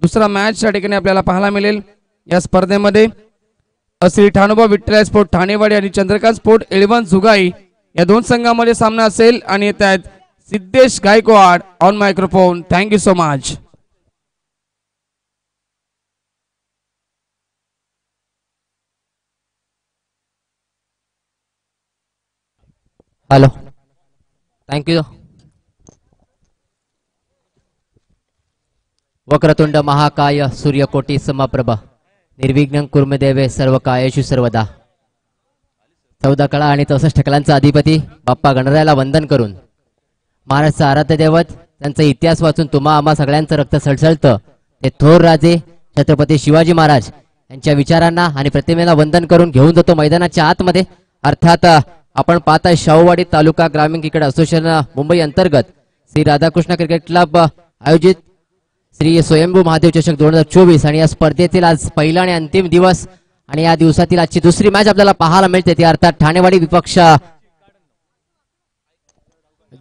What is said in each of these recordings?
दुसरा मॅच या ठिकाणी आपल्याला पाहायला मिळेल या स्पर्धेमध्ये। श्री ठाणोबा विठ्ठल स्पोर्ट ठाणेवाडी आणि चंद्रकांत स्पोर्ट एळवन जुगाई या दोन संघांमध्ये सामना असेल आणि त्यात Siddhesh Gaikwad on microphone. Thank you so much. Hello, thank you. वक्रतुंड महाकाय सूर्यकोटी समप्रभ निर्विघ्नं कुर्मे देवे सर्व कायेषु सर्वदा। 14 कळा आणि 64 कलांचा अधिपती बाप्पा गणरायाला वंदन करून महाराजचं आराध्य दैवत त्यांचा इतिहास वाचून तुम्हा आम्हा सगळ्यांचं रक्त सळसळतं ते थोर राजे छत्रपती शिवाजी महाराज यांच्या विचारांना आणि प्रतिमेला वंदन करून घेऊन जातो मैदानाच्या आतमध्ये। अर्थात आपण पाहताय शाहूवाडी तालुका ग्रामीण क्रिकेट असोसिएशन मुंबई अंतर्गत श्री राधाकृष्ण क्रिकेट क्लब आयोजित श्री स्वयंभू महादेव चषक 2024 आणि या स्पर्धेतील आज पहिला आणि अंतिम दिवस आणि या दिवसातील आजची दुसरी मॅच आपल्याला पाहायला मिळते ती अर्थात ठाणेवाडी विपक्ष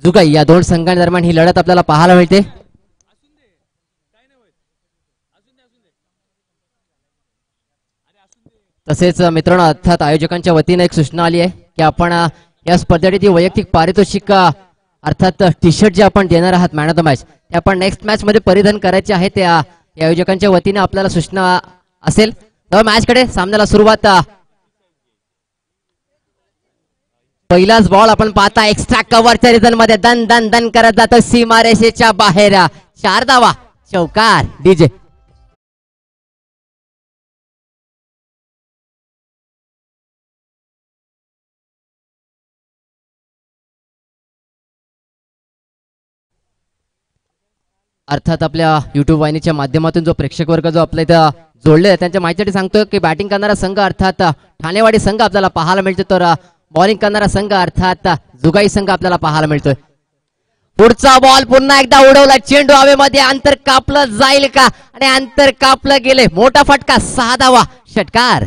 जुगाई या दोन संघांदरम्यान ही लढत आपल्याला पाहायला मिळते। तसेच मित्रांनो अर्थात आयोजकांच्या वतीने एक सूचना आली आहे की आपण या स्पर्धेसाठी वैयक्तिक पारितोषिक अर्थात टी शर्ट जे आपण देणार आहात मॅन ऑफ द मॅच ते आपण नेक्स्ट मॅच मध्ये परिधान करायचे आहे। त्या आयोजकांच्या वतीने आपल्याला सूचना असेल। तर मॅच कडे सामन्याला सुरुवात। पहिलाच बॉल आपण पाहता एक्स्ट्रा कव्हरच्या रिझन मध्ये दन दन दन करत जातो सीमारेषेच्या बाहेर 4 धावा चौकार डीजे। अर्थात आपल्या युट्यूब वाहिनीच्या माध्यमातून जो प्रेक्षक वर्ग जो आपल्या इथं जोडले त्यांच्या माहितीसाठी सांगतो की बॅटिंग करणारा संघ अर्थात ठाणेवाडी संघ आपल्याला पाहायला मिळतो तर बॉलिंग करणारा संघ अर्थात जुगाई संघ आपल्याला पाहायला मिळतोय। पुढचा बॉल पुन्हा एकदा उडवला चेंडू हवेमध्ये अंतर कापलं जाईल का आणि अंतर कापलं गेले मोठा फटका 6 धावा षटकार।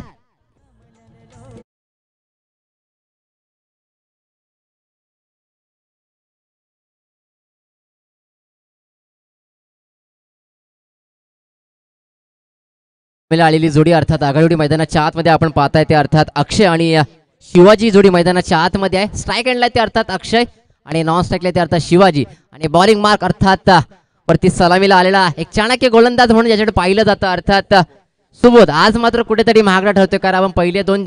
आलेली जोडी अर्थात आघाडी मैदानाच्या आतमध्ये आपण पाहताय ते अर्थात अक्षय आणि शिवाजी जोडी मैदानाच्या आतमध्ये आहे। स्ट्राइक एंडला ते अर्थात अक्षय आणि नॉन स्ट्राइकला ते अर्थात शिवाजी आणि बॉलिंग मार्क अर्थात वरती सलामीला आलेला एक चाणक्य गोलंदाज म्हणून ज्याच्याकडे पाहिलं जातं अर्थात सुबोध आज मात्र कुठेतरी महागडा ठरतोय कारण आपण पहिले 2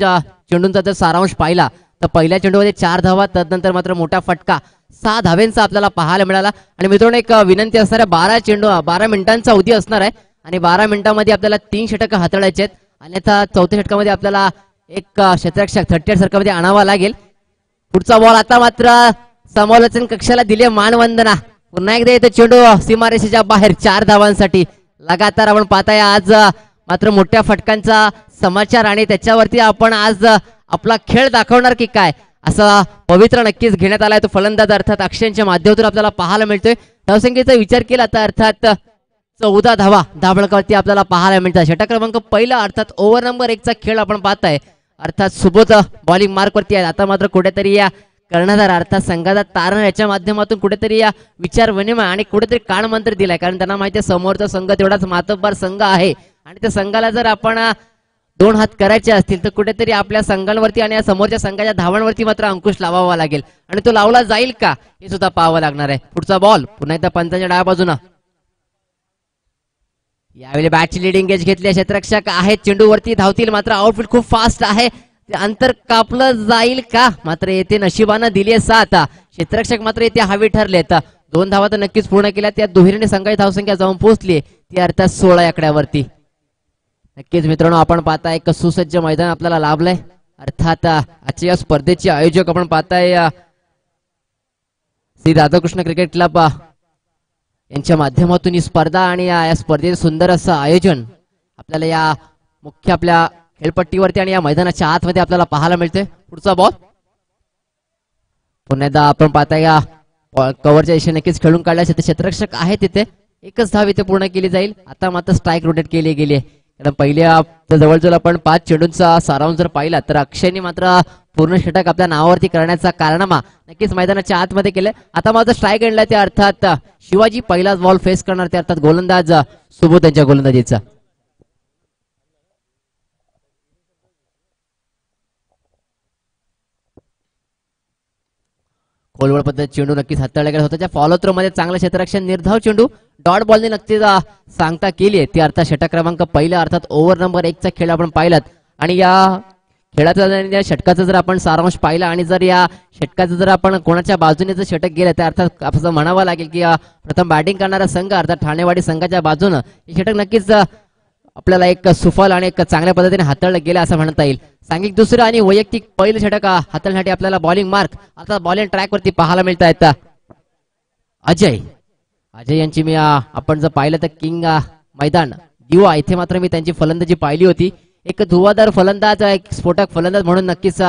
चेंडूंचा जर सारांश पाहिला तर पहिल्या चेंडूमध्ये 4 धावा तदनंतर मात्र मोठा फटका 6 धावेंचा आपल्याला पाहायला मिळाला। आणि मित्रांनो एक विनंती असणाऱ्या 12 मिनिटांचा अवधी असणार आहे आणि 12 मिनिटांमध्ये आपल्याला 3 षटक हाताळायचे आहेत अन्यथा चौथ्या षटकामध्ये आपल्याला एक क्षेत्ररक्षक 38 षटकामध्ये आणावा लागेल। पुढचा बॉल आता मात्र समालोचन कक्षाला दिले मानवंदना पुन्हा एकदा येतो चेंडू सीमारेषेच्या बाहेर 4 धावांसाठी लगातार आपण पाहताय आज मात्र मोठ्या फटकांचा समाचार आणि त्याच्यावरती आपण आज आपला खेळ दाखवणार की काय असा पवित्र नक्कीच घेण्यात आलाय तो फलंदाज अर्थात अक्षयच्या माध्यमातून आपल्याला पाहायला मिळतोय। धावसंख्येचा विचार केला तर अर्थात 14 धावा धाबळकावरती आपल्याला पाहायला मिळतात। षटक क्रमांक पहिला अर्थात ओव्हर नंबर 1 चा खेळ आपण पाहताय अर्थात सुबोध बॉलिंग मार्क वरती आहे। आता मात्र कुठेतरी या कर्णधार अर्थात संघाचा तारण याच्या माध्यमातून कुठेतरी या विचार विनिमय आणि कुठेतरी कान मंत्र दिलाय कारण त्यांना माहिती आहे समोरचा संघ तेवढाच मातब्बर संघ आहे आणि त्या संघाला जर आपण 2 हात करायचे असतील तर कुठेतरी आपल्या संघांवरती आणि या समोरच्या संघाच्या धावांवरती मात्र अंकुश लावावा लागेल आणि तो लावला जाईल का हे सुद्धा पाहावं लागणार आहे। पुढचा बॉल पुन्हा एकदा पंचाच्या डाव्या बाजूला यावेळी बॅटची लीडिंग एज घेतली क्षेत्ररक्षक आहेत चेंडूवरती धावतील मात्र आउटफील्ड खूप फास्ट आहे अंतर कापलं जाईल का मात्र येथे नशिबानं दिली 7 क्षेत्ररक्षक मात्र येथे हवे ठरलेत 2 धावा तर नक्कीच पूर्ण केल्या त्या दुहेरीने संघाची धावसंख्या जाऊन पोहोचली ती अर्थात 16 आकड्यावरती। नक्कीच मित्रांनो आपण पाहताय एक सुसज्ज मैदान आपल्याला लाभलंय अर्थात आजच्या या स्पर्धेचे आयोजक आपण पाहताय श्री राधाकृष्ण क्रिकेट क्लब यांच्या माध्यमातून ही स्पर्धा आणि या स्पर्धेचे सुंदर असं आयोजन आपल्याला या मुख्य आपल्या खेळपट्टीवरती आणि या मैदानाच्या आतमध्ये आपल्याला पाहायला मिळते। पुढचा बॉल पुन्हा एकदा आपण पाहताय या कव्हरच्या दिशेने नक्कीच खेळून काढल्या क्षेत्ररक्षक आहे तिथे एकच धाव इथे पूर्ण केली जाईल। आता मात्र स्ट्राइक रोटेट केली गेली कारण पहिल्या जवळजवळ आपण 5 चेंडूंचा सारांश जर पाहिला तर अक्षयने मात्र पूर्ण षटक आपल्या नावावरती करण्याचा कारनामा नक्कीच मैदानाच्या आतमध्ये केलं. आता माझा स्ट्राईक एंडला ते अर्थात शिवाजी पहिलाच बॉल फेस करणार ते अर्थात गोलंदाज सुबोध यांच्या गोलंदाजीचा. खोलवर पद्धत चेंडू नक्कीच हाताळला गेला होता. फॉलो थ्रो मध्ये चांगलं क्षेत्ररक्षण, निर्धाव चेंडू डॉट बॉलने नक्कीच सांगता केली आहे ती अर्थात षटक क्रमांक पहिला अर्थात ओव्हर नंबर 1 चा खेळ आपण पाहिलात. आणि या खेळाचा या षटकाचा जर आपण सारांश पाहिला आणि जर या षटकाचं जर आपण कोणाच्या बाजूने जर षटक गेलं तर अर्थात असं म्हणावं लागेल की प्रथम बॅटिंग करणारा संघ अर्थात ठाणेवाडी संघाच्या बाजूनं हे षटक नक्कीच आपल्याला एक सुफल आणि एक चांगल्या पद्धतीने हाताळलं गेलं असं म्हणता येईल. सांघिक दुसरं आणि वैयक्तिक पहिलं षटक हाताळण्यासाठी आपल्याला बॉलिंग मार्क आता बॉलिंग ट्रॅक वरती पाहायला मिळत आहेत. अजय यांची मी आपण जर पाहिलं तर किंग मैदान दिवा इथे मात्र मी त्यांची फलंदाजी पाहिली होती. एक धुवाधार फलंदाज, एक स्फोटक फलंदाज म्हणून नक्कीच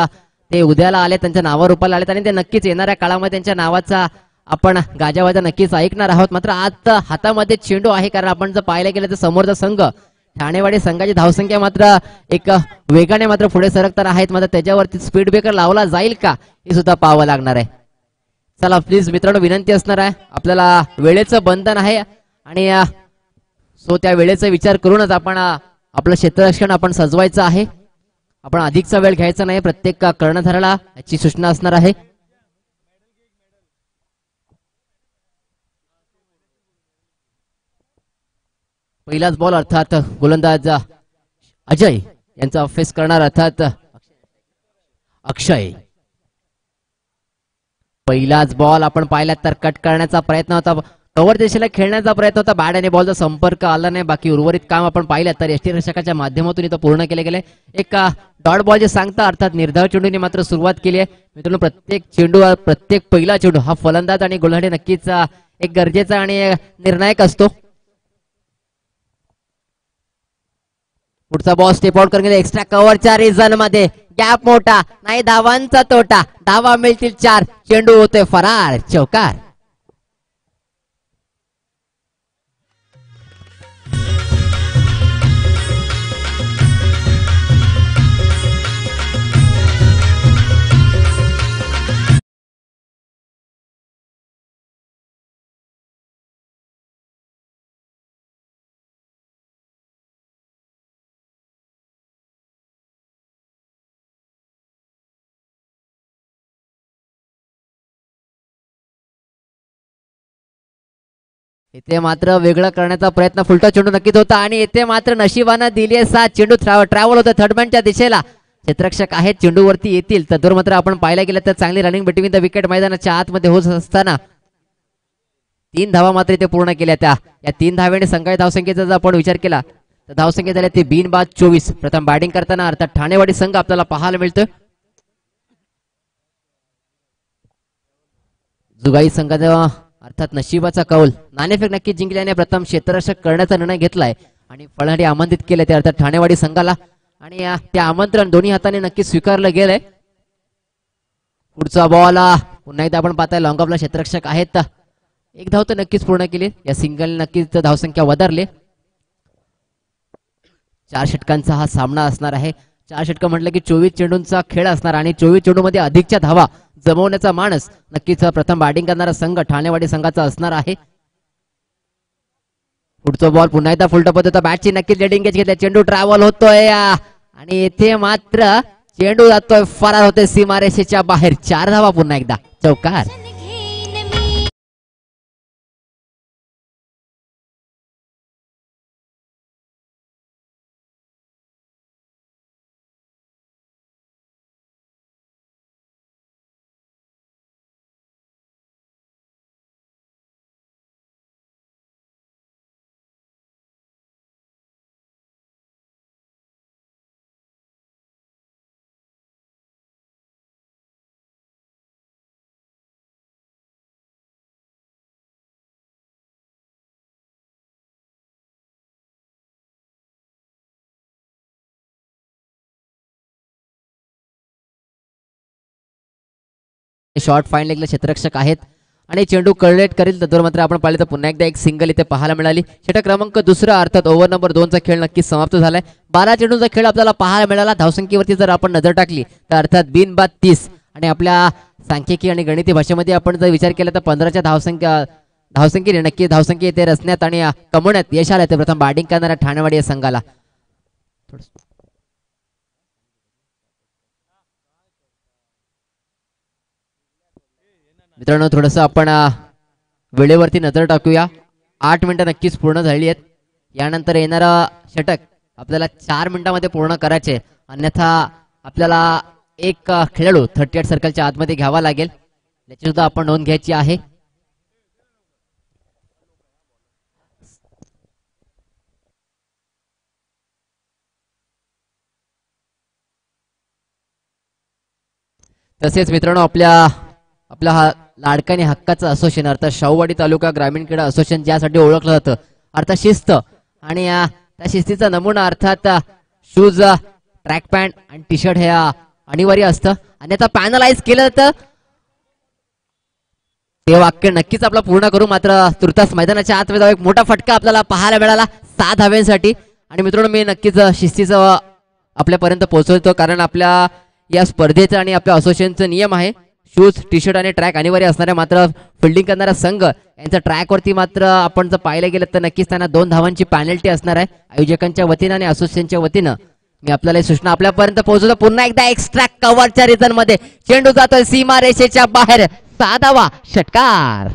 ते उद्याला आले, त्यांच्या नावावर रूपाला आले आणि ते नक्कीच येणाऱ्या काळामध्ये त्यांच्या नावाचा आपण गाजावाजा नक्कीच ऐकणार आहोत. मात्र आज हातामध्ये चेंडू आहे कारण आपण जर पाहायला गेलं तर समोरचा संघ ठाणेवाडी संघाची धावसंख्या मात्र एक वेगाने मात्र पुढे सरकताना आहेत. मात्र त्याच्यावरती स्पीड ब्रेकर लावला जाईल का हे सुद्धा पाहावं लागणार आहे. चला प्लीज मित्रांनो, विनंती असणार आहे, आपल्याला वेळेचं बंधन आहे आणि सो त्या वेळेचा विचार करूनच आपण आपलं क्षेत्ररक्षण आपण सजवायचं आहे. आपण अधिकचा वेळ घ्यायचा नाही, प्रत्येक कर्णधाराला याची सूचना असणार आहे. पहिलाच बॉल अर्थात गोलंदाज अजय यांचा फेस करणार अर्थात अक्षय. पहिलाच बॉल आपण पाहिला तर कट करण्याचा प्रयत्न होता, कव्हर दिशेला खेळण्याचा प्रयत्न होता, बॅट आणि बॉलचा संपर्क आला नाही. बाकी उर्वरित काम आपण पाहिलं तर यष्टीरक्षकाच्या माध्यमातून इथं पूर्ण केले गेले. एक डॉट बॉल जे सांगता अर्थात निर्धाव चेंडूने मात्र सुरुवात केली आहे. मित्रांनो, प्रत्येक चेंडू प्रत्येक पहिला चेंडू हा फलंदाज आणि गोलंदाज नक्कीच एक गरजेचा आणि निर्णायक असतो. पुढचा बॉल स्टेप आउट करून एक्स्ट्रा कव्हरच्या रिझन मध्ये गॅप मोठा नाही, धावांचा तोटा, धावा मिळतील 4, चेंडू होतोय फरार, चौकार. इथे मात्र वेगळं करण्याचा प्रयत्न, फुलटा चेंडू नक्कीच होता आणि इथे मात्र नशिबानं दिली 7, चेंडू ट्रॅव्हल होतं थर्डमॅनच्या दिशेला. क्षेत्ररक्षक आहेत, चेंडूवरती येतील. तद्वर मात्र आपण पाहायला गेलं तर चांगली रनिंग बिटवीन द विकेट मैदानाच्या आतमध्ये होत असताना 3 धावा मात्र इथे पूर्ण केल्या. या 3 धाव्याने संघाच्या धावसंख्येचा जर आपण विचार केला तर धावसंख्या झाल्या ते बिनबाद 24. प्रथम बॅटिंग करताना अर्थात ठाणेवाडी संघ आपल्याला पाहायला मिळतोय. जुगाई संघाचा अर्थात नशिबाचा कौल, नाणेफेक नक्कीच जिंकल्याने प्रथम क्षेत्ररक्षक करण्याचा निर्णय घेतलाय आणि फळासाठी आमंत्रित केले ते अर्थात ठाणेवाडी संघाला आणि ते आमंत्रण दोन्ही हाताने नक्कीच स्वीकारलं गेलंय. पुढचा बॉल पुन्हा एकदा आपण पाहताय लॉंग ऑफला क्षेत्ररक्षक आहेत, 1 धाव तर नक्कीच पूर्ण केली. या सिंगल नक्कीच धावसंख्या वधारली. 4 षटकांचा हा सामना असणार आहे. 4 षटक म्हटलं की 24 चेंडूंचा खेळ असणार आणि 24 चेंडूमध्ये अधिकच्या धावा जमवण्याचा मानस नक्कीच प्रथम बॅटिंग करणारा संघ ठाणेवाडी संघाचा असणार आहे. पुढचा बॉल पुन्हा एकदा फुलटा पद्धत, बॅटची नक्कीच लेडिंग गेज घेतल्या, चेंडू ट्रॅव्हल होतोय आणि इथे मात्र चेंडू जातोय फरार होतोय सीमारेषेच्या बाहेर. 4 धावा पुन्हा एकदा, चौकार. शॉर्ट फाईन लेगला क्षेत्ररक्षक आहेत आणि चेंडू कलेक्ट करेल तर मात्र आपण पाहिले तर पुन्हा एकदा एक सिंगल इथे पाहायला मिळाली. षटक क्रमांक दुसरा अर्थात ओव्हर नंबर 2चा खेळ नक्कीच समाप्त झालाय. 12 चेंडूचा खेळ आपल्याला पाहायला मिळाला. धावसंख्येवरती जर आपण नजर टाकली तर अर्थात बिनबाद 30 आणि आपल्या सांख्यिकी आणि गणिती भाषेमध्ये आपण जर विचार केला तर 15च्या धावसंख्येने नक्की धावसंख्या इथे रचण्यात आणि कमवण्यात यश आलं. ते प्रथम बॅटिंग करणाऱ्या ठाणेवाडी या संघाला. मित्रांनो थोडंसं आपण वेळेवरती नजर टाकूया. 8 मिनिटं नक्कीच पूर्ण झाली आहेत. यानंतर येणारं षटक आपल्याला 4 मिनिटांमध्ये पूर्ण करायचे, अन्यथा आपल्याला एक खेळाडू 38 सर्कलच्या आतमध्ये घ्यावा लागेल. याची सुद्धा आपण नोंद घ्यायची आहे. तसेच मित्रांनो आपल्या हा लाडकाने हक्काचं असोसिएशन अर्थात शाहूवाडी तालुका ग्रामीण क्रीडा असोसिएशन ज्यासाठी ओळखलं जातं अर्थात शिस्त आणि त्या शिस्तीचा नमुना अर्थात शूज, ट्रॅक पॅन्ट आणि टी शर्ट हे अनिवार्य असतं. आणि आता पॅनलाइज केलं तर ते वाक्य नक्कीच आपलं पूर्ण करू. मात्र तुर्तास मैदानाच्या आतमध्ये जाऊ. एक मोठा फटका आपल्याला पाहायला मिळाला 6 धाव्यांसाठी. आणि मित्रांनो मी नक्कीच शिस्तीचं आपल्यापर्यंत पोहोचवतो, कारण आपल्या या स्पर्धेचा आणि आपल्या असोसिएशनचा नियम आहे शूज, टी शर्ट आणि ट्रॅक अनिवार्य असणारे. मात्र फिल्डिंग करणारा संघ यांचा ट्रॅकवरती मात्र आपण जर पाहिलं गेलं तर नक्कीच त्यांना 2 धावांची पॅनल्टी असणार आहे. आयोजकांच्या वतीनं आणि असोसिएशनच्या वतीनं मी आपल्याला सूचना आपल्यापर्यंत पोहोचवतो. पुन्हा एकदा एक्स्ट्रा कव्हरच्या रिझन मध्ये चेंडू जातोय सीमा रेषेच्या बाहेर. 6 धावा, षटकार.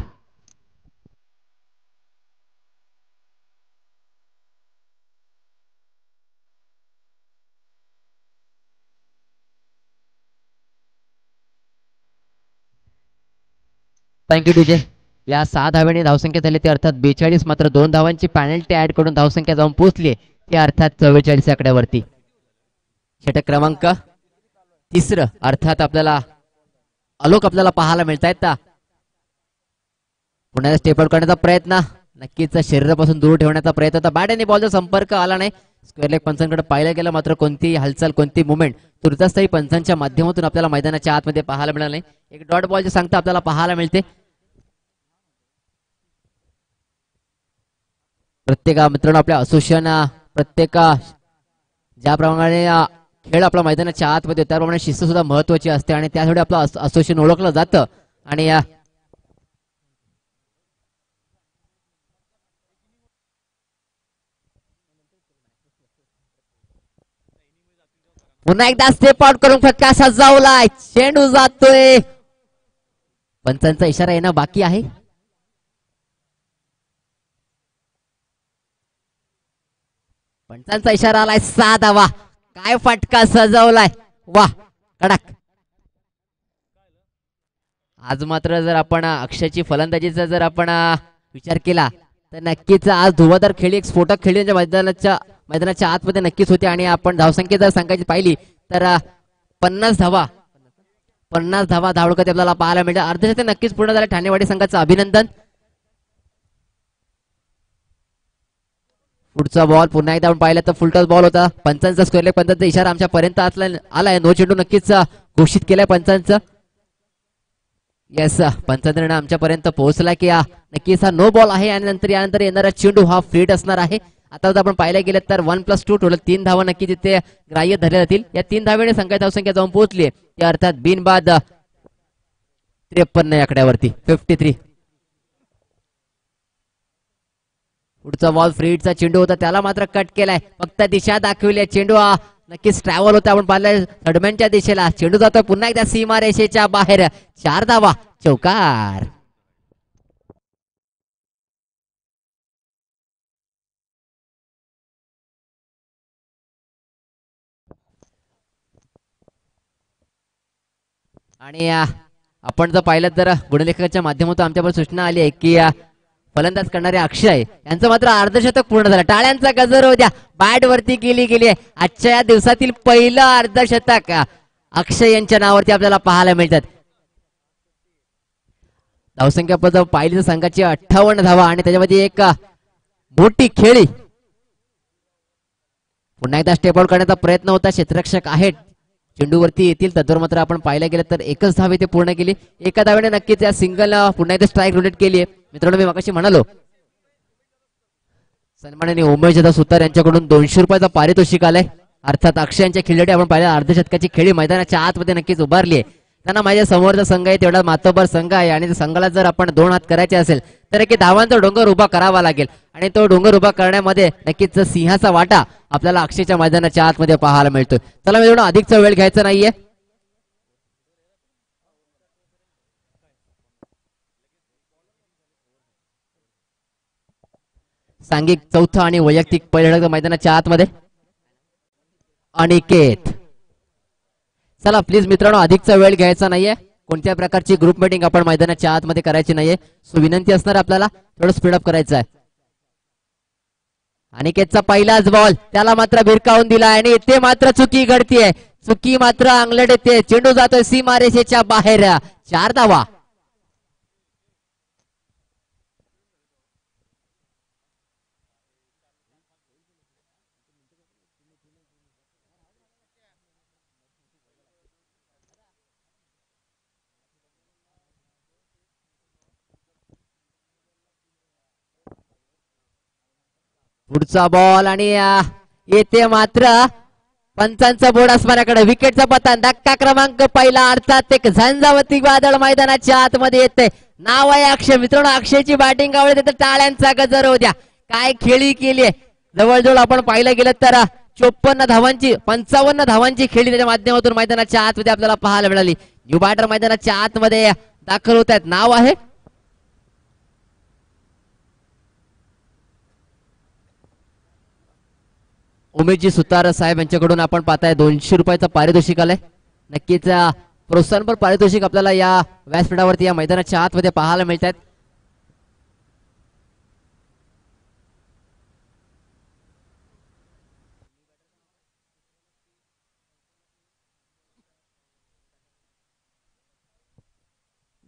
Thank you DJ. या 6 धाव्यांनी धावसंख्या झाली ते अर्थात 42. मात्र 2 धावांची पॅनल्टी ऍड करून धावसंख्या जाऊन पोहोचली ते अर्थात 44 आकड्यावरती. षटक क्रमांक 3 अर्थात आपल्याला आलोक आपल्याला पाहायला मिळत आहेत. पुन्हा स्टेप आउट करण्याचा प्रयत्न, नक्कीच शरीरापासून दूर ठेवण्याचा प्रयत्न होता. बॅट आणि बॉलचा संपर्क आला नाही. स्क्वेअर लेग पंचांकडे पाहिलं गेलं मात्र कोणती हालचाल, कोणती मुवमेंट तुर्तास्थायी पंचांच्या माध्यमातून आपल्याला मैदानाच्या आतमध्ये पाहायला मिळालं नाही. एक डॉट बॉलची सांगता आपल्याला पाहायला मिळते. प्रत्येक मित्रांनो आपल्या असोसिएशन प्रत्येक ज्याप्रमाणे खेळ आपल्या मैदानाच्या आतमध्ये त्याप्रमाणे शिस्त सुद्धा महत्वाची असते आणि त्यासाठी आपलं असोसिएशन ओळखलं जातं. आणि पुन्हा एकदा स्टेप आउट करून फटका सजावलाय. चेंडू जातोय. पंचांचा इशारा येणं बाकी आहे. पंचांचा इशारा आलाय. 6 धावा. काय फटका सजवलाय. वा कडक. आज मात्र जर आपण अक्षयची फलंदाजीचा जर आपण विचार केला तर नक्कीच आज धुवाधार खेळी, एक स्फोटक खेळी मैदानाच्या आतमध्ये नक्कीच होते. आणि आपण धावसंख्या जर सांगायची पाहिली तर 50 धावा धावडकत आपल्याला पाहायला मिळतात. अर्धशतक नक्कीच पूर्ण झालं. ठाणेवाडी संघाचं अभिनंदन. पुढचा बॉल पुन्हा एकदा आपण पाहिलं तर फुलटॉस बॉल होता. पंचांचा स्क्वेअर लेग पंचांचा इशारा आमच्यापर्यंत आलाय. नो चेंडू नक्कीच घोषित केलाय पंचांचं. येस, पंचांचा निर्णय आमच्यापर्यंत पोहोचला की नक्कीच हा नो बॉल आहे. आणि यानंतर येणारा चेंडू हा फ्रीट असणार आहे. आता जर आपण पाहिलं गेलं तर 1+2 टोटल 3 धावा नक्की तिथे ग्राह्य धरल्या जातील. या 3 धावेने धावसंख्या जाऊन पोहोचली ते अर्थात बिनबाद 53 आकड्यावरती 53. पुढचा बॉल फ्रीडचा चेंडू होता, त्याला मात्र कट केलाय. फक्त दिशा दाखवली. चेंडू नक्कीच ट्रॅव्हल होता. आपण पाहिलं थर्डमॅनच्या दिशेला. चेंडू जातोय पुन्हा एकदा सीमा रेषेच्या बाहेर. 4 धावा, चौकार. आणि आपण जर पाहिलं तर गुणलेखकाच्या माध्यमातून आमच्यावर सूचना आली आहे की फलंदाज करणारे अक्षय यांचं मात्र अर्धशतक पूर्ण झालं. टाळ्यांचा गजर होऊ द्या. बॅट वरती केली गेली आहे. आजच्या या दिवसातील पहिलं अर्धशतक अक्षय यांच्या नावावरती आपल्याला पाहायला मिळतात. धावसंख्या जर पाहिली तर संघाची 58 धावा आणि त्याच्यामध्ये एक मोठी खेळी. पुन्हा एकदा स्टेप आउट करण्याचा प्रयत्न होता. क्षेत्ररक्षक आहेत चेंडूवरती येतील. तत्वर मात्र आपण पाहायला गेलं तर एकच धाव इथे पूर्ण केली. एका धावेने नक्कीच या सिंगल पुन्हा एकदा स्ट्राईक रोटेट केली आहे. मित्रांनो मी मगाशी म्हणालो सन्माननीय उमेश दादा सुतार यांच्याकडून 200 रुपयाचा पारितोषिक आलाय. अर्थात अक्षय यांच्या खेळीसाठी आपण पाहिलं अर्धशतकाची खेळी मैदानाच्या आतमध्ये नक्कीच उभारली आहे. त्यांना माझ्या समोरचा संघ आहे तेवढा मातोबर संघ आहे आणि संघाला जर आपण 2 हात करायचे असेल तर एक धावांचा डोंगर उभा करावा लागेल आणि तो डोंगर उभा करण्यामध्ये नक्कीच सिंहाचा वाटा आपल्याला अक्षयच्या मैदानाच्या आतमध्ये पाहायला मिळतोय. चला मित्रांनो अधिकचा वेळ घ्यायचा नाहीये. सांघिक चौथा आणि वैयक्तिक पहिल्या मैदानाच्या आतमध्ये अनिकेत. चला प्लीज मित्रांनो अधिकचा वेळ घ्यायचा नाहीये. कोणत्या प्रकारची ग्रुप मीटिंग आपण मैदानाच्या आतमध्ये करायची नाहीये. सो विनंती असणार आपल्याला थोडं स्पीडअप करायचं आहे. अनिकेतचा पहिलाच बॉल त्याला मात्र भिरकावून दिला आणि ते मात्र चुकी घडतीये. चुकी मात्र अंगलट येते. चेंडू जातोय सीमारेषेच्या बाहेर. 4 धावा. पुढचा बॉल आणि येते मात्र पंचांचा बोर्ड आसमानाकडे. विकेटचा पतन. धक्का क्रमांक पहिला अर्थात एक झंझावती वादळ मैदानाच्या आतमध्ये येते. नाव आहे अक्षय. मित्रांनो अक्षयची बॅटिंग आवडते तर टाळ्यांचा गजर होऊ द्या. काय खेळी केली आहे. जवळजवळ आपण पाहिलं गेलं तर 55 धावांची खेळी त्याच्या माध्यमातून मैदानाच्या आतमध्ये आपल्याला पाहायला मिळाली. न्यू बॅटर मैदानाच्या आतमध्ये दाखल होत आहेत. नाव आहे उमेशजी सुतार साहेब यांच्याकडून आपण पाहताय 200 रुपयाचा पारितोषिक आलंय. नक्कीच प्रोत्साहनपर पारितोषिक आपल्याला या व्यासपीठावरती या मैदानाच्या आतमध्ये पाहायला मिळत आहेत.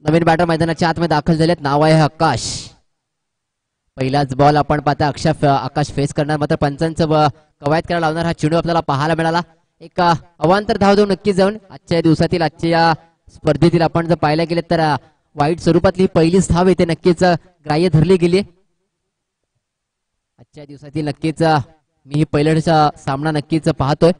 नवीन बॅटर मैदानाच्या आतमध्ये दाखल झालेत. नाव आहे आकाश. पहिलाच बॉल आपण पाहता आकाश फेस करणार. मात्र पंचांचं कवायत करायला लावणार हा चेंडू आपल्याला पाहायला मिळाला. एक अवांतर धाव देऊन नक्की जाऊन आजच्या दिवसातील आजच्या स्पर्धेतील आपण जर पाहायला गेले तर वाईट स्वरूपातली पहिलीच धाव इथे नक्कीच ग्राह्य धरली गेली. आजच्या दिवसातील नक्कीच मी ही पहिल्याचा सामना नक्कीच पाहतोय.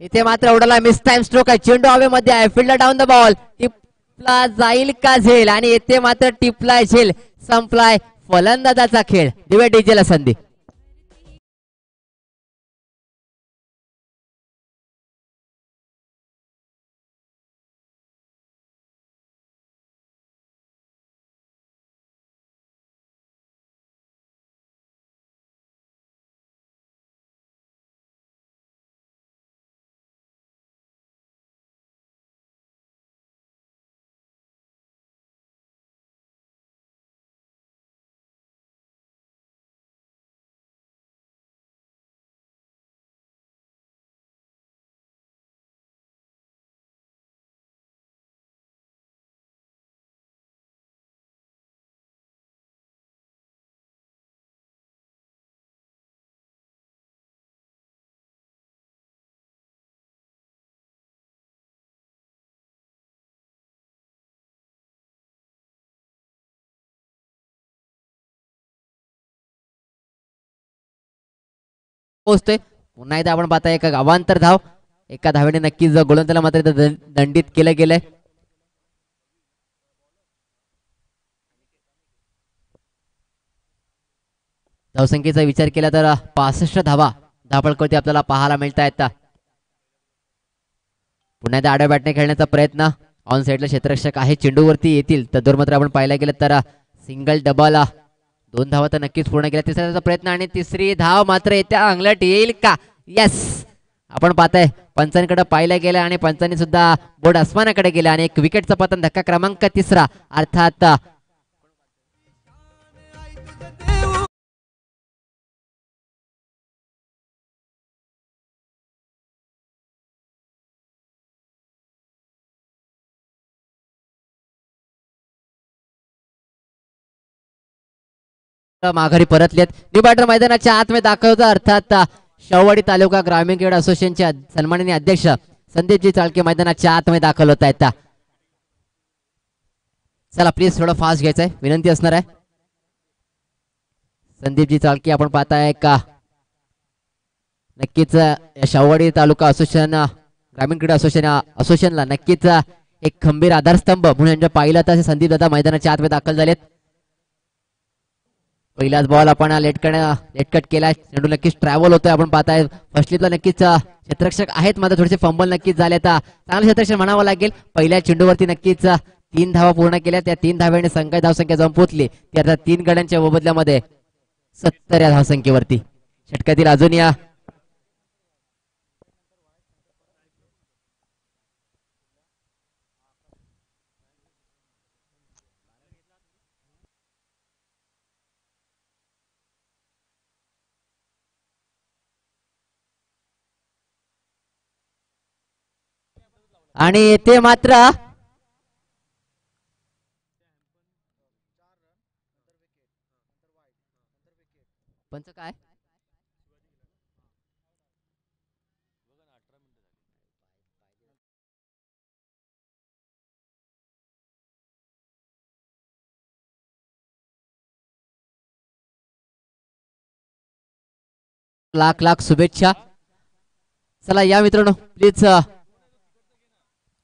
इथे मात्र उडाला मिस टाइम स्ट्रोक आहे. चेंडू हवेमध्ये आहे. Fielder down the ball. टिपला जाईल का झेल आणि येथे मात्र टिपलाय झेल. संपलाय फलंदाजाचा खेळ. दिव्या डीजेला संधी. पोहोचतोय. पुन्हा एकदा आपण पाहताय एका अवांतर धाव. एका धावेने नक्कीच गोलंदाजाला मात्र दंडित केलं गेलंय. धावसंख्येचा विचार केला तर 65 धावा धावपळकवरती आपल्याला पाहायला मिळत आहेत. पुन्हा एकदा आडव्या बॅटने खेळण्याचा प्रयत्न. ऑन साइडला क्षेत्ररक्षक आहे. चेंडूवरती येतील तर मात्र आपण पाहायला गेलं तर सिंगल डबल 2 धावा तर नक्कीच पूर्ण केल्या. तिसऱ्याचा प्रयत्न आणि तिसरी धाव मात्र येत्या अंगलट येईल का. यस आपण पाहताय पंचांकडे पाहिलं गेलं आणि पंचांनी सुद्धा बोर्ड आसमानाकडे गेला आणि एक विकेटचा पतन. धक्का क्रमांक 3 अर्थात माघारी परतलेत. न्यू बॅटर मैदानाच्या आतमध्ये दाखल होता. अर्थात शाहूवाडी तालुका ग्रामीण क्रीडा असोसिएशनचे सन्माननीय अध्यक्ष संदीपजी चाळके मैदानाच्या आतमध्ये दाखल होत आहेत. चला प्लीज थोडं फास्ट घ्यायचंय विनंती असणार आहे. संदीपजी चाळके आपण पाहताय का नक्कीच शाहूवाडी तालुका असोसिएशन ग्रामीण क्रीडा असोसिएशनला नक्कीच एक खंबीर आधारस्तंभ म्हणून यांच्या पाहिलं तर संदीप दादा मैदानाच्या आतमध्ये दाखल झालेत. पहिलाच बॉल आपण लेटकट केलाय. चेंडू नक्कीच ट्रॅव्हल होतोय आपण पाहताय. फर्स्टलीतला नक्कीच क्षेत्ररक्षक आहेत मात्र थोडेसे फंबल नक्कीच झाले. आता चांगलं क्षेत्ररक्षण म्हणावं लागेल. पहिल्या चेंडूवरती नक्कीच 3 धावा पूर्ण केल्या. त्या 3 धाव्याने संघ धावसंख्या जाऊन पोहोचली ती आता 3 गड्यांच्या मोबदल्यामध्ये 70 या धावसंख्येवरती. षटकातील अजून या आणि ते मात्र पंच काय लाख लाख शुभेच्छा. चला या मित्रांनो प्लीज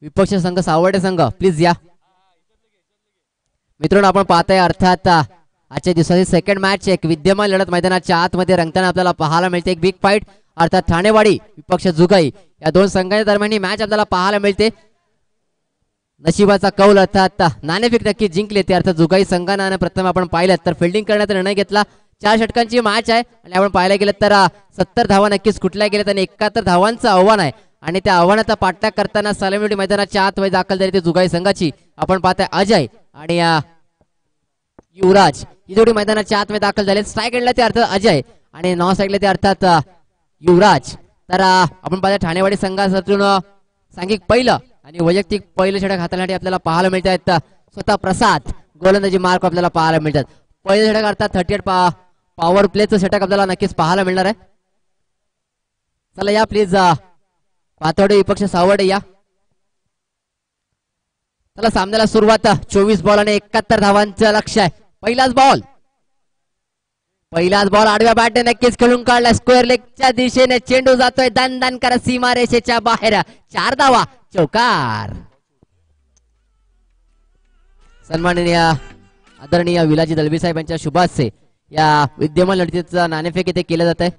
विपक्ष संघ सावर्डे संघ प्लीज या मित्रांनो. आपण पाहताय अर्थात आजच्या दिवसाची सेकंड मॅच एक विद्यमान लढत मैदानाच्या आतमध्ये रंगताना आपल्याला पाहायला मिळते. एक बिग फाईट अर्थात ठाणेवाडी विपक्ष जुगाई या दोन संघांच्या दरम्यान ही मॅच आपल्याला पाहायला मिळते. नशिबाचा कौल अर्थात नाणेफेक नक्की जिंकले ते अर्थात जुगाई संघाने प्रथम आपण पाहिलं तर फिल्डिंग करण्याचा निर्णय घेतला. 4 षटकांची मॅच आहे आणि आपण पाहायला गेलं तर 70 धावा नक्कीच कुठल्या गेल्यात आणि 71 धावांचं आव्हान आहे. आणि त्या आव्हानाचा पाठलाग करताना सालेमडी मैदानाच्या आतमध्ये दाखल झाली ते जुगाई संघाची आपण पाहताय अजय आणि युवराज ही जोडी मैदानाच्या आतमध्ये दाखल झाले. स्ट्राईक एंडला ते अर्थात अजय आणि नॉन स्ट्राईकला ते अर्थात युवराज. तर आपण पाहताय ठाणेवाडी संघातून सांघिक पहिलं आणि वैयक्तिक पहिलं षटक हाताळण्यासाठी आपल्याला पाहायला मिळत आहेत. स्वतः प्रसाद गोलंदाजी मार्क आपल्याला पाहायला मिळतात. पहिलं षटक अर्थात 38 पॉवर प्लेचं षटक आपल्याला नक्कीच पाहायला मिळणार आहे. चला या प्लीज पातोडे विपक्ष सावर्डे या. चला सामन्याला सुरुवात 24 बॉल आणि 71 धावांचं लक्ष्य आहे. पहिलाच बॉल आडव्या बॅटने नक्कीच खेळून काढला. स्क्वेअर लेगच्या दिशेने चेंडू जातोय दान करा सीमा रेषेच्या बाहेर. 4 धावा चौकार. सन्माननीय आदरणीय विलाजी दलबी साहेब यांच्या शुभास्ते या विद्यमान लढतीचं नाणेफेक इथे केलं जात आहे.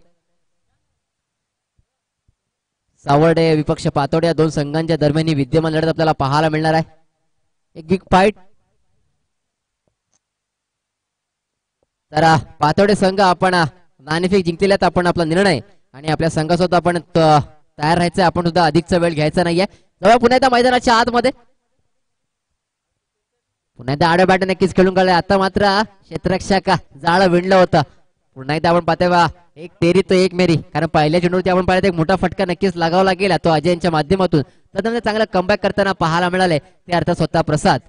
सावर्डे विपक्ष पातोडे या दोन संघांच्या दरम्यान ही विद्यमान लढत आपल्याला पाहायला मिळणार आहे. एक बिग फाईट. तर पातोडे संघ आपण नाणेफेक जिंकलेल्यात आपण आपला निर्णय आणि आपल्या संघासोबत आपण तयार राहायचं. आपण सुद्धा अधिकचा वेळ घ्यायचा नाहीये. जेव्हा पुन्हा एकदा मैदानाच्या आतमध्ये पुन्हा एकदा आडव्या बॅट नक्कीच खेळून काढले. आता मात्र क्षेत्ररक्षक जाळं विणलं होतं. पुन्हा एकदा आपण पाहतोय एक तेरी तो एक मेरी कारण पहिल्या चेंडूवरती आपण पाहिलं एक मोठा फटका नक्कीच लागावला गेला तो अजय यांच्या माध्यमातून. तर चांगलं कमबॅक करताना पाहायला मिळाले ते अर्थात स्वतः प्रसाद.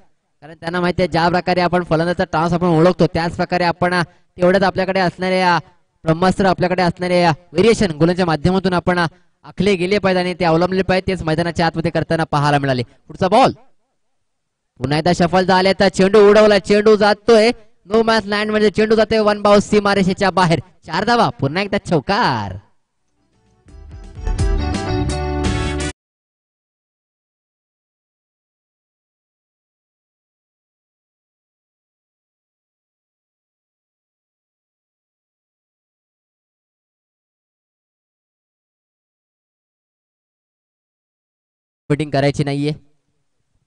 कारण त्यांना माहिती आहे ज्या प्रकारे आपण फलंदाचा टान्स आपण ओळखतो त्याच प्रकारे आपण तेवढ्याच आपल्याकडे असणाऱ्या ब्रह्मास्त्र आपल्याकडे असणाऱ्या व्हेरिएशन गोलांच्या माध्यमातून आपण आखले गेले पाहिजे आणि ते अवलंबले पाहिजे. तेच मैदानाच्या आतमध्ये करताना पाहायला मिळाले. पुढचा बॉल पुन्हा एकदा सफल झाले तर चेंडू उडवला. चेंडू जातोय नो मॅच लँड मध्ये चेंडू जातोय 1 बाउंस सीमारेषेच्या बाहेर. 4 धावा पुन्हा एकदा चौकार. फिटिंग करायची नाहीये.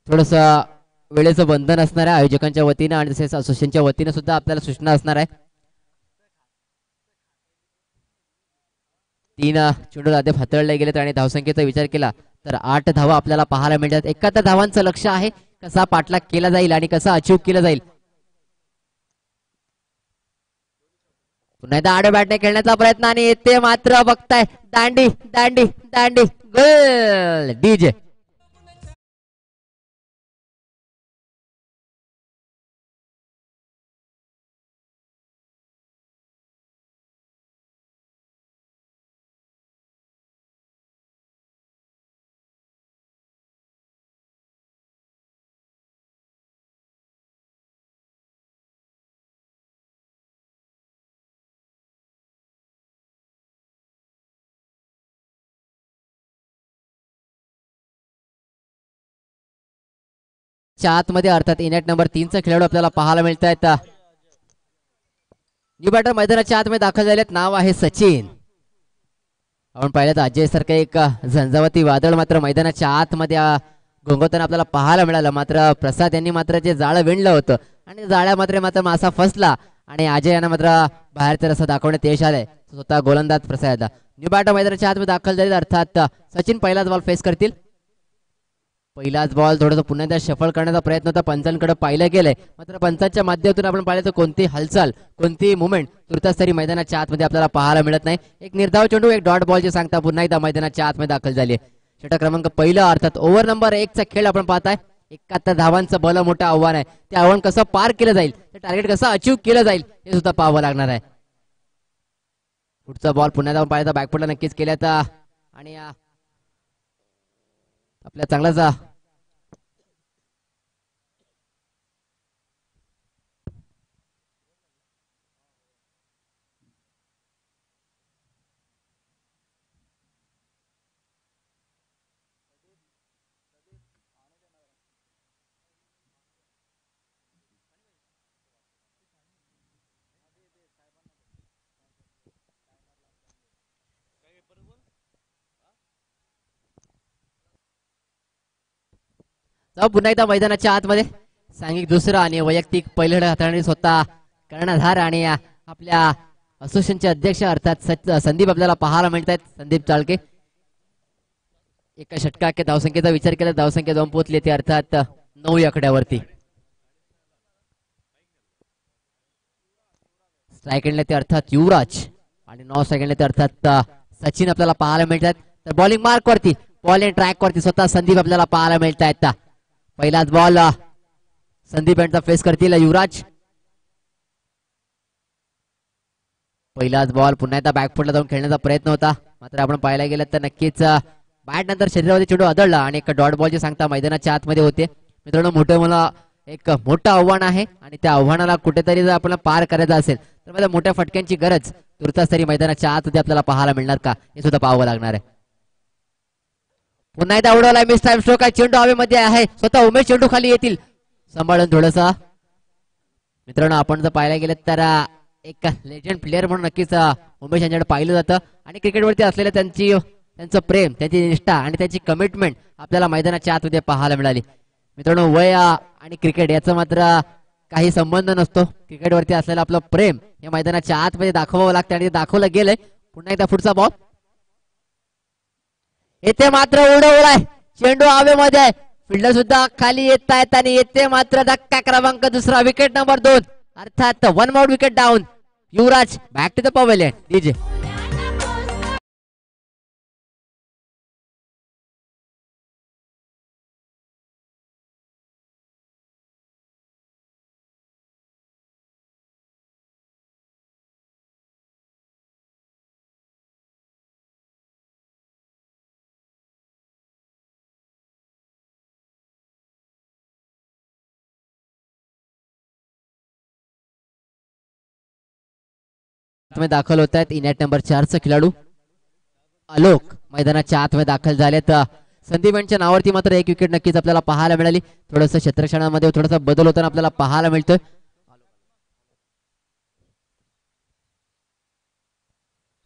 थोडस वेळेचं बंधन असणार आहे आयोजकांच्या वतीनं आणि तसेच असोसिएशनच्या वतीनं सुद्धा आपल्याला सूचना असणार आहे. 3 चेंडू अद्याप हाताळले गेलेत आणि धावसंख्येचा विचार केला तर 8 धावा आपल्याला पाहायला मिळतात. 71 धावांचं लक्ष आहे. कसा पाठलाग केला जाईल आणि कसा अचीव केला जाईल. पुन्हा एकदा आडव्या बॅटने खेळण्याचा प्रयत्न आणि ते मात्र बघताय दांडी दांडी दांडी गोल. डीजे मैदानाच्या आतमध्ये अर्थात इनेट नंबर 3चा खेळाडू आपल्याला पाहायला मिळत आहेत. न्यू बॅटर मैदानाच्या आतमध्ये दाखल झालेत. नाव आहे सचिन. आपण पाहिलं तर अजय सारखं एक झंझावती वादळ मात्र मैदानाच्या आतमध्ये घोंगवताना आपल्याला पाहायला मिळालं. मात्र प्रसाद यांनी मात्र जे जाळं विणलं होतं आणि जाळ्या मात्र मासा फसला आणि अजय यांना मात्र बाहेरचा रस्ता दाखवण्यात यश आलंय. स्वतः गोलंदाज प्रसाद न्यू बॅटर मैदानाच्या आतमध्ये दाखल झाले. अर्थात सचिन पहिलाच बॉल फेस करतील. पहिलाच बॉल थोडंसं पुन्हा एकदा शफल करण्याचा प्रयत्न होता. पंचांकडे पाहिलं गेलंय मात्र पंचांच्या माध्यमातून आपण पाहिलं तर कोणती हालचाल कोणती मुवमेंट तुर्तास तरी मैदानाच्या आतमध्ये आपल्याला पाहायला मिळत नाही. एक निर्धाव चेंडू एक डॉट बॉलची सांगता पुन्हा एकदा मैदानाच्या आतमध्ये दाखल झाली. षटक क्रमांक पहिला अर्थात ओव्हर नंबर 1चा खेळ आपण पाहताय. 71 धावांचं भलं मोठं आव्हान आहे. ते आव्हान कसं पार केलं जाईल ते टार्गेट कसं अचीव केलं जाईल हे सुद्धा पाहावं लागणार आहे. पुढचा बॉल पुन्हा एकदा पाहिलं तर बॅकफुटला नक्कीच केल्यात आणि आपल्या चांगलाच पुन्हा एकदा मैदानाच्या आतमध्ये सांघिक दुसरा आणि वैयक्तिक पहिलं हाताळणी स्वतः कर्णधार आणि आपल्या असोसिएशनचे अध्यक्ष अर्थात संदीप आपल्याला पाहायला मिळत आहेत. संदीप चाळके एका षटकाच्या धावसंख्येचा विचार केला धावसंख्या जाऊन पोहोचली ती अर्थात 9 या आकड्यावरती. स्ट्राईक एंडला ते अर्थात युवराज आणि 9 सेकंडला ते अर्थात सचिन आपल्याला पाहायला मिळतात. तर बॉलिंग मार्क वरती बॉलिंग ट्रॅक वरती स्वतः संदीप आपल्याला पाहायला मिळत आहेत. पहिलाच बॉल संदीप यांचा फेस करतील युवराज. पहिलाच बॉल पुन्हा एकदा बॅकफुटला जाऊन खेळण्याचा प्रयत्न होता मात्र आपण पाहायला गेलं तर नक्कीच बॅट नंतर शरीरामध्ये चेंडू आदळला आणि एक डॉट बॉलची सांगता मैदानाच्या आतमध्ये होते. मित्रांनो मोठं मला एक मोठं आव्हान आहे आणि त्या आव्हानाला कुठेतरी जर आपल्याला पार करायचं असेल तर मला मोठ्या फटक्यांची गरज तुर्तास तरी मैदानाच्या आतमध्ये आपल्याला पाहायला मिळणार का हे सुद्धा पाहावं लागणार आहे. पुन्हा एकदा उडवलाय मिस टाइम स्ट्रोक आहे. चेंडू हवेमध्ये आहे. स्वतः उमेश चेंडू खाली येतील सांभाळून थोडस. मित्रांनो आपण जर पाहायला गेलं तर एक लेजंड प्लेअर म्हणून नक्कीच उमेश यांच्याकडे पाहिलं जातं आणि क्रिकेटवरती असलेलं त्यांचं प्रेम त्यांची निष्ठा आणि त्यांची कमिटमेंट आपल्याला मैदानाच्या आतमध्ये पाहायला मिळाली. मित्रांनो वय आणि क्रिकेट याचा मात्र काही संबंध नसतो. क्रिकेटवरती असलेलं आपलं प्रेम या मैदानाच्या आतमध्ये दाखवावं लागतं आणि ते दाखवलं गेलंय. पुन्हा एकदा पुढचा बॉल येथे मात्र उडवलाय चेंडू हवेमध्ये आहे. फिल्डर सुद्धा खाली येत आहेत आणि येथे मात्र धक्का क्रमांक दुसरा विकेट नंबर 2 अर्थात 1 more wicket down. Yuvraj back to the pavilion. DJ दाखल होत आहेत. इनेट नंबर 4चा खेळाडू आलोक मैदानाच्या आतमध्ये दाखल झालेत. संदीप यांच्या नावावरती मात्र एक विकेट नक्कीच आपल्याला पाहायला मिळाली. थोडंसं क्षेत्रक्षणामध्ये थोडासा बदल होताना आपल्याला पाहायला मिळतोय.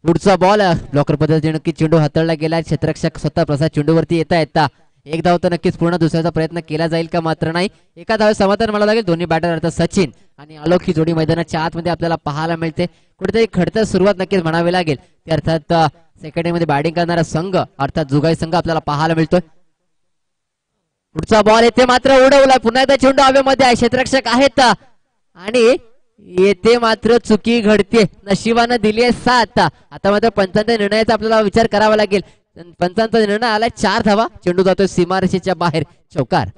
पुढचा बॉल ब्लॉकर पद्धतीने नक्की चेंडू हाताळला गेला. क्षेत्ररक्षक स्वतः प्रसाद चेंडूवरती येता एक धाव तर नक्कीच पूर्ण दुसऱ्याचा प्रयत्न केला जाईल का मात्र नाही. एका धाव समाधान मला लागेल. दोन्ही बॅटर अर्थात सचिन आणि आलोक ही जोडी मैदानाच्या आतमध्ये आपल्याला पाहायला मिळते. कुठेतरी खडतर सुरुवात नक्कीच म्हणावी लागेल. ते अर्थात सेकंड मध्ये बॅटिंग करणारा संघ अर्थात जुगाई संघ आपल्याला पाहायला मिळतोय. पुढचा बॉल येथे मात्र उडवलाय. पुन्हा एकदा चेंडू हवेमध्ये आहे. क्षेत्ररक्षक आहेत आणि येथे मात्र चुकी घडते. नशिबानं दिली आहे 7. आता मात्र पंचांच्या निर्णयाचा आपल्याला विचार करावा लागेल. पंचांचा निर्णय आलाय 4 धावा. चेंडू जातोय सीमारेषेच्या बाहेर. चौकार.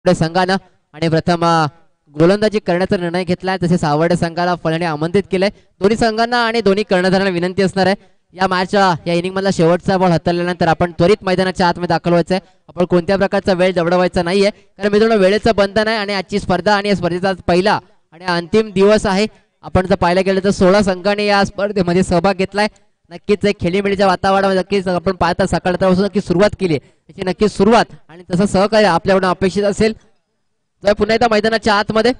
संघानं आणि प्रथम गोलंदाजी करण्याचा निर्णय घेतलाय. तसेच सावर्डे संघाला फलंदाजी आमंत्रित केलंय. दोन्ही संघांना आणि दोन्ही कर्णधारांना विनंती असणार आहे, या मॅचच्या या इनिंग मधला शेवटचा बॉल हाताळल्यानंतर आपण त्वरित मैदानाच्या आतमध्ये दाखल व्हायचंय. आपण कोणत्या प्रकारचा वेळ दवडवायचा नाहीये, कारण मित्रांनो वेळेचं बंधन आहे आणि आजची स्पर्धा आणि या स्पर्धेचा पहिला आणि अंतिम दिवस आहे. आपण जर पाहायला गेलं तर 16 संघांनी या स्पर्धेमध्ये सहभाग घेतलाय. नक्कीच एक खेळीमेळीच्या वातावरणामध्ये नक्कीच आपण पाहता सकाळपासून नक्की सुरुवात केली, याची नक्कीच सुरुवात आणि तसं सहकार्य आपल्याकडून अपेक्षित असेल. तर पुन्हा एकदा मैदानाच्या आतमध्ये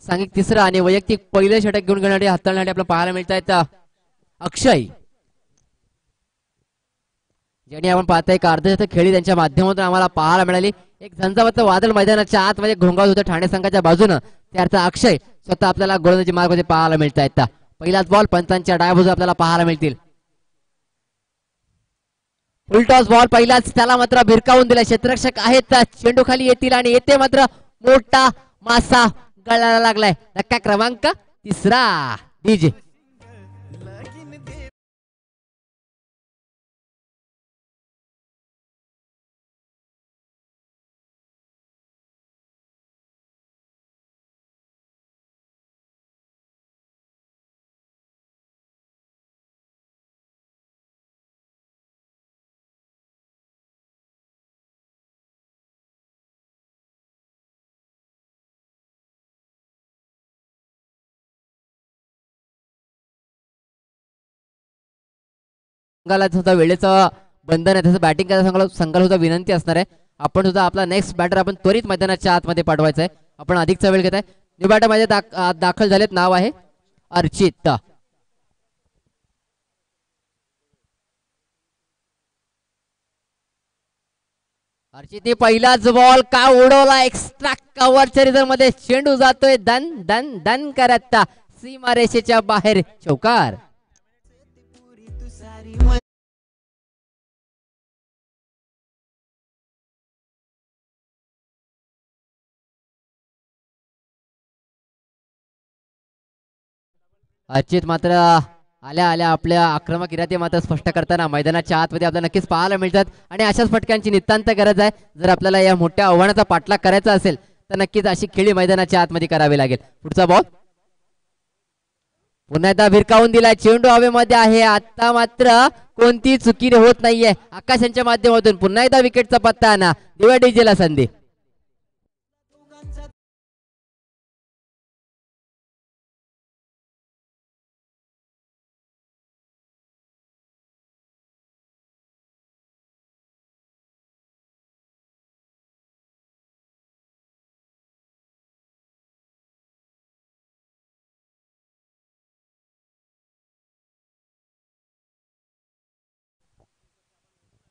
सांघिक तिसरा आणि वैयक्तिक पहिले षटक घेऊन घेणारे हाताळण्यासाठी आपल्याला पाहायला मिळत आहेत अक्षय, ज्यांनी आपण पाहताय एक अर्धशतक खेळी त्यांच्या माध्यमातून आम्हाला पाहायला मिळाली. एक झंझावत वादळ मैदानाच्या आतमध्ये घोंगावत होतं ठाणे संघाच्या बाजूनं, त्या अर्थ अक्षय स्वतः आपल्याला गोलंदाजी मार्गामध्ये पाहायला मिळत आहेत. पहिलाच बॉल पंचांच्या डाव्या बाजूला आपल्याला पाहायला मिळतील. फुलटॉस बॉल पहिलाच, त्याला मात्र भिरकावून दिला. क्षेत्ररक्षक आहेत, चेंडू खाली येतील आणि येते मात्र मोठा मासा गळायला लागलाय. धक्का क्रमांक तिसरा डीजे. संघाला सुद्धा वेळेचं बंधन आहे, तसं बॅटिंग करायला संघाला सुद्धा विनंती असणार आहे. आपण सुद्धा आपला नेक्स्ट बॅटर आपण त्वरित मैदानाच्या आतमध्ये पाठवायचा आहे. आपण अधिकचा वेळ घेत आहे. न्यू बॅटर मध्ये दाखल झालेत, नाव आहे अर्चित. अर्चितने पहिलाच बॉल का उडवला, एक्स्ट्रा कव्हरच्या रिझल्ट मध्ये चेंडू जातोय दन दन दन करत सीमा रेषेच्या बाहेर, चौकार. अर्चित मात्र आल्या आल्या आपल्या आक्रमक इरादे मात्र स्पष्ट करताना मैदानाच्या आतमध्ये आपल्याला नक्कीच पाहायला मिळतात आणि अशाच फटक्यांची नितांत गरज आहे. जर आपल्याला या मोठ्या आव्हानाचा पाठलाग करायचा असेल तर नक्कीच अशी खेळी मैदानाच्या आतमध्ये करावी लागेल. पुढचा बॉल पुन्हा एकदा भिरकावून दिलाय, चेंडू हवेमध्ये आहे. आता मात्र कोणती चुकी होत नाहीये आकाश यांच्या माध्यमातून. पुन्हा एकदा विकेटचा पत्ता आणा, दिवा डीजेला संधी.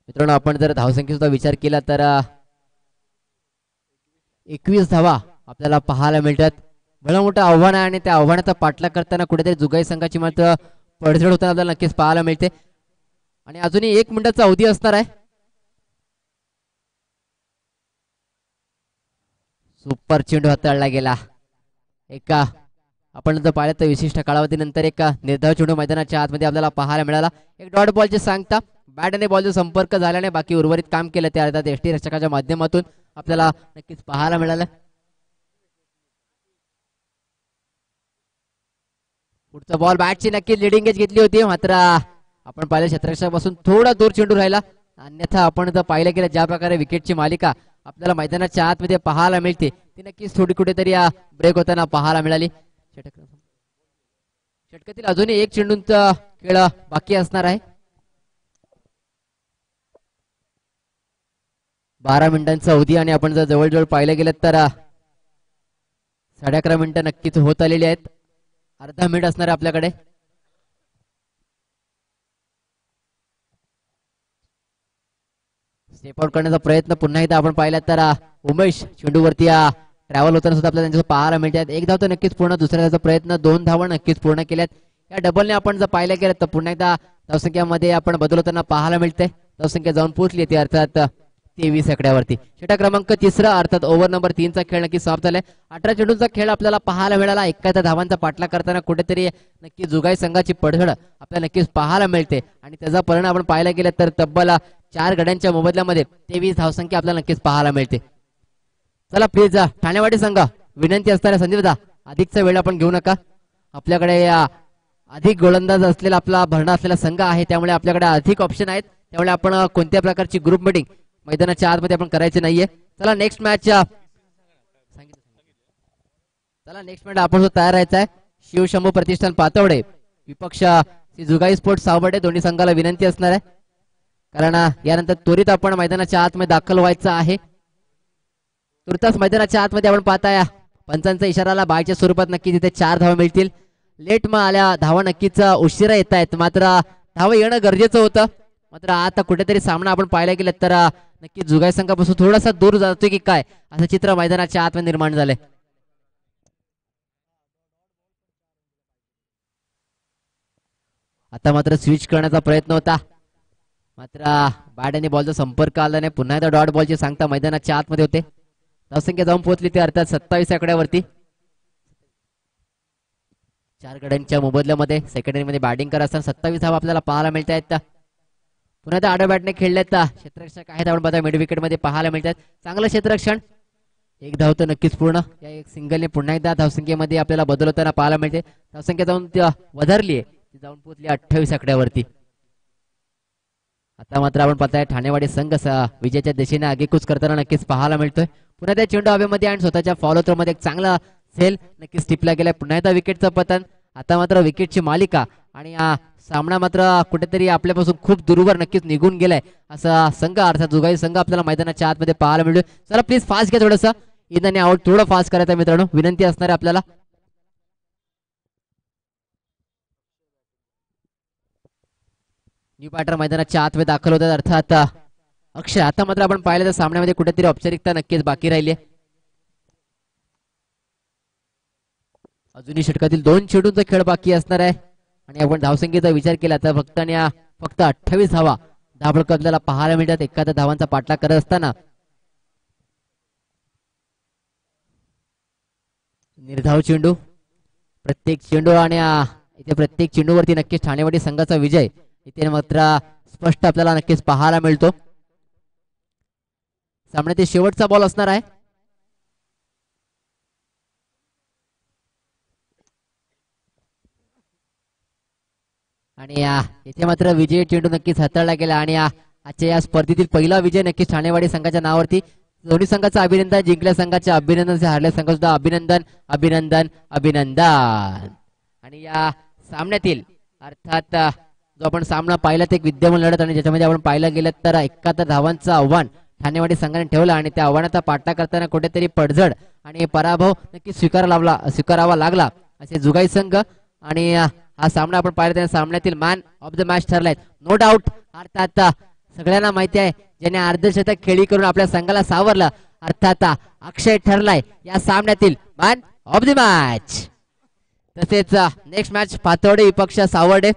मित्रांनो आपण जर धावसंख्येचा विचार केला तर 21 धावा आपल्याला पाहायला मिळतात. भलं मोठं आव्हान आहे आणि त्या आव्हानाचा पाठलाग करताना कुठेतरी जुगाई संघाची मात्र पडझड होताना आपल्याला नक्कीच पाहायला मिळते. आणि अजूनही 1 मिनिटाचा अवधी असणार आहे. सुपर चेंडू हाताळला गेला. एका आपण जर पाहिलं तर विशिष्ट कालावधीनंतर एक निर्धाव चेंडू मैदानाच्या आतमध्ये आपल्याला पाहायला मिळाला. एक डॉट बॉलचे सांगता बॅट आणि बॉलचा संपर्क झाल्याने बाकी उर्वरित काम केलं ते अर्थात एसटी रक्षकाच्या माध्यमातून आपल्याला नक्कीच पाहायला मिळालं. पुढचा बॉल बॅटची नक्कीच लिडिंग एज घेतली होती, मात्र आपण पाहिलं क्षेत्ररक्षकापासून थोडा दूर चेंडू राहिला. अन्यथा आपण जर पाहिलं गेलं ज्या प्रकारे विकेटची मालिका आपल्याला मैदानाच्या आतमध्ये पाहायला मिळते ती नक्कीच थोडी कुठेतरी ब्रेक होताना पाहायला मिळाली. षटकातील अजूनही एक चेंडूंचा खेळ बाकी असणार आहे. 12 मिनिटांचा अवधी आणि आपण जर जवळजवळ पाहिलं गेलं तर 11.5 मिनिटं नक्कीच होत आलेली आहेत. अर्धा मिनिट असणार आहे आपल्याकडे. स्टेप आउट करण्याचा प्रयत्न पुन्हा एकदा आपण पाहिला तर उमेश चेंडूवरती ट्रॅव्हल होताना सुद्धा आपल्याला त्यांच्यासोबत पाहायला मिळतात. एक धाव तर नक्कीच पूर्ण, दुसऱ्या धावचा प्रयत्न, 2 धावा नक्कीच पूर्ण केल्यात. या डबलने आपण जर पाहिलं गेलं तर पुन्हा एकदा धावसंख्यामध्ये आपण बदल होताना पाहायला मिळते. धावसंख्या जाऊन पोहोचली ती अर्थात 23 आकड्यावरती. षटक क्रमांक 3 अर्थात ओव्हर नंबर 3 चा खेळ नक्की समाप्त झालाय. 18 चेंडूंचा खेळ आपल्याला पाहायला मिळाला. 71 धावांचा पाठलाग करताना कुठेतरी नक्की जुगाई संघाची पडझड आपल्याला नक्कीच पाहायला मिळते आणि त्याचा परिणाम आपण पाहायला गेला तर तब्बल 4 गड्यांच्या मोबदल्यामध्ये 23 धावसंख्या आपल्याला नक्कीच पाहायला मिळते. चला प्लीज ठाणेवाडी संघ विनंती असताना संदीप दा अधिकचा वेळ आपण घेऊ नका. आपल्याकडे अधिक गोलंदाज असलेला आपला भरणा असलेला संघ आहे, त्यामुळे आपल्याकडे अधिक ऑप्शन आहेत. त्यामुळे आपण कोणत्या प्रकारची ग्रुप मीटिंग मैदानाच्या आतमध्ये आपण करायची नाहीये. चला नेक्स्ट मॅच आपण तयार राहायचा आहे. शिवशंभू प्रतिष्ठान पातवडे विपक्ष श्री जुगाई स्पोर्ट्स सावडे. दोन्ही संघाला विनंती असणार आहे, कारण यानंतर त्वरित आपण मैदानाच्या आतमध्ये दाखल व्हायचं आहे. तुर्तास मैदानाच्या आतमध्ये आपण पाहताय पंचांचा इशाराला बायच्या स्वरूपात नक्की तिथे 4 धावा मिळतील. लेट मग आल्या धावा नक्कीच उशिरा येत आहेत, मात्र धावा येणं गरजेचं होतं. मात्र आता कुठेतरी सामना आपण पाहायला गेलं तर नक्की जुगाई संघापासून थोडासा दूर जातोय की काय असं चित्र मैदानाच्या आतमध्ये निर्माण झालंय. आता मात्र स्विच करण्याचा प्रयत्न होता, मात्र बॅट आणि बॉलचा संपर्क आला नाही. पुन्हा एकदा डॉट बॉलची सांगता मैदानाच्या आतमध्ये होते. धावसंख्या जाऊन पोहोचली ते अर्थात 27 आकड्यावरती. 4 गड्यांच्या मोबदल्यामध्ये सेकंडरी मध्ये बॅटिंग करत असताना 27 धावा आपल्याला पाहायला मिळत आहेत. पुन्हा एकदा आडव्या बॅटने खेळल्यात क्षेत्ररक्षक आहेत आपण पाहता मिड विकेट मध्ये पाहायला मिळतात. चांगलं क्षेत्ररक्षण, 1 धाव तर नक्कीच पूर्ण. या 1 सिंगलने पुन्हा एकदा धावसंख्येमध्ये आपल्याला बदल होताना पाहायला मिळते. धावसंख्या जाऊन वधारली आहे, ती जाऊन पोहोचली 28 आकड्यावरती. आता मात्र आपण पाहताय ठाणेवाडी संघ विजयाच्या दिशेने आगेकूच करताना नक्कीच पाहायला मिळतोय. पुन्हा त्या चेंडू हवेमध्ये आणि स्वतःच्या फॉलो थ्रो मध्ये एक चांगला सेल नक्कीच टिपला गेलाय. पुन्हा एकदा विकेटचं पतन. आता मात्र विकेटची मालिका आणि सामना मात्र कुठेतरी आपल्यापासून खूप दूरवर नक्कीच निघून गेलाय असा संघ अर्थात जुगाई संघ आपल्याला मैदानाच्या आतमध्ये पाहायला मिळतोय. चला प्लीज फास्ट घ्या, थोडंसं इन आणि आउट थोडं फास्ट करायचं मित्रांनो, विनंती असणार आहे आपल्याला. न्यू बॅटर मैदानाच्या आतमध्ये दाखल होतात अर्थात अक्षय. आता मात्र आपण पाहिलं तर सामन्यामध्ये कुठेतरी औपचारिकता नक्कीच बाकी राहिली आहे. अजूनही षटकातील 2 चेंडूंचा खेळ बाकी असणार आहे आणि आपण धावसंख्येचा विचार केला तर फक्त 28 धावा धाबळक आपल्याला पाहायला मिळतात. एखाद्या धावांचा पाठलाग करत असताना निर्धाव चेंडू, प्रत्येक चेंडू आणि इथे प्रत्येक चेंडूवरती नक्कीच ठाणेवाडी संघाचा विजय इथे मात्र स्पष्ट आपल्याला नक्कीच पाहायला मिळतो. सामन्यातील शेवटचा बॉल असणार आहे. आणि इथे मात्र विजय चेंडू नक्कीच हाताळला गेला आणि आजच्या या स्पर्धेतील पहिला विजय नक्कीच ठाणेवाडी संघाच्या नावावरती. दोन्ही संघाचं अभिनंदन, जिंकल्या संघाचे अभिनंदन, हारल्या संघाचं सुद्धा अभिनंदन अभिनंदन अभिनंदन. आणि या सामन्यातील अर्थात जो आपण सामना पाहिला ते एक विद्यमान लढत आणि ज्याच्यामध्ये आपण पाहिलं गेलं तर 71 धावांचं आव्हान ठाणेवाडी संघाने ठेवलं आणि त्या आव्हानाचा पाठलाग करताना कुठेतरी पडझड आणि पराभव नक्की स्वीकारावा लागला असे जुगाई संघ. आणि हा सामना आपण पाहिला त्या सामन्यातील मॅन ऑफ द मॅच ठरलाय नो डाऊट. अर्थात सगळ्यांना माहिती आहे ज्याने अर्धशतक खेळी करून आपल्या संघाला सावरलं अर्थात अक्षय ठरलाय या सामन्यातील मॅन ऑफ द मॅच. तसेच नेक्स्ट मॅच पातवडे विपक्ष सावर्डे